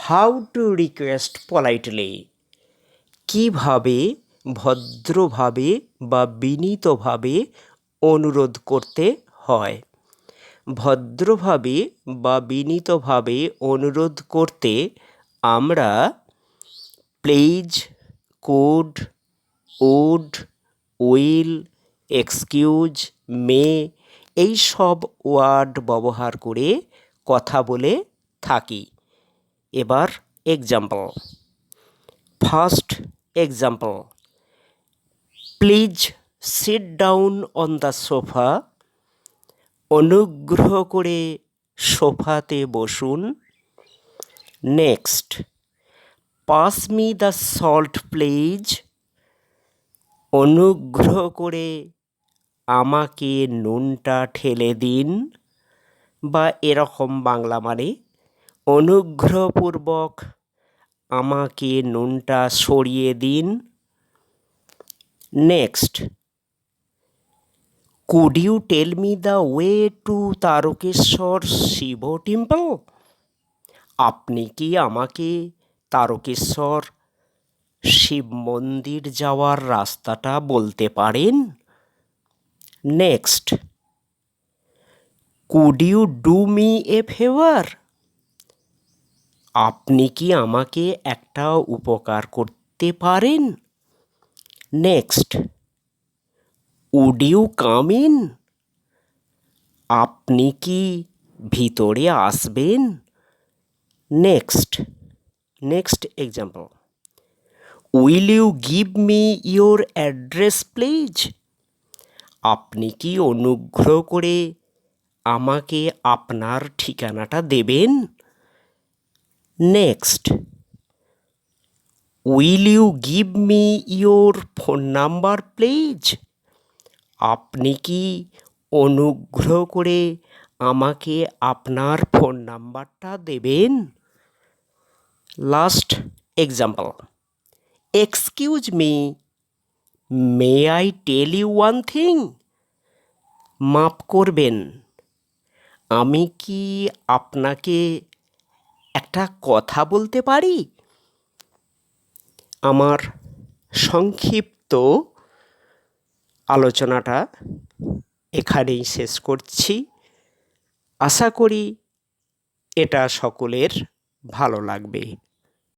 How to request politely, কিভাবে ভদ্রভাবে বা বিনীতভাবে অনুরোধ করতে হয়। ভদ্রভাবে বা বিনীতভাবে অনুরোধ করতে আমরা please, could, would, will, excuse, may এই সব ওয়ার্ড ব্যবহার করে কথা বলে থাকি। এবার example. First example, please sit down on the sofa, অনুগ্রহ করে সোফাতে বসুন। Next, pass me the salt please, অনুগ্রহ করে আমাকে নুনটা ঠেলে দিন, বা এরকম বাংলা মানে অনুগ্রহপূর্বক আমাকে নুনটা সরিয়ে দিন। Next, could you tell me the way to Tarakeswar Shiva temple, আপনি কি আমাকে তারকেশ্বর শিব মন্দির যাওয়ার রাস্তাটা বলতে পারেন? Next, could you do me a favour, আপনি কি আমাকে একটা উপকার করতে পারেন? Next, would you come in, আপনি কি ভিতরে আসবেন? Next example, will you give me your address please, আপনি কি অনুগ্রহ করে আমাকে আপনার ঠিকানাটা দেবেন? Next, will you give me your phone number please, আপনি কি অনুগ্রহ করে আমাকে আপনার ফোন নাম্বারটা দেবেন? Last example, excuse me, may I tell you one thing, মাফ করবেন, আমি কি আপনাকে একটা কথা বলতে পারি? আমার সংক্ষিপ্ত আলোচনাটা এখানেই শেষ করছি। আশা করি এটা সকলের ভালো লাগবে।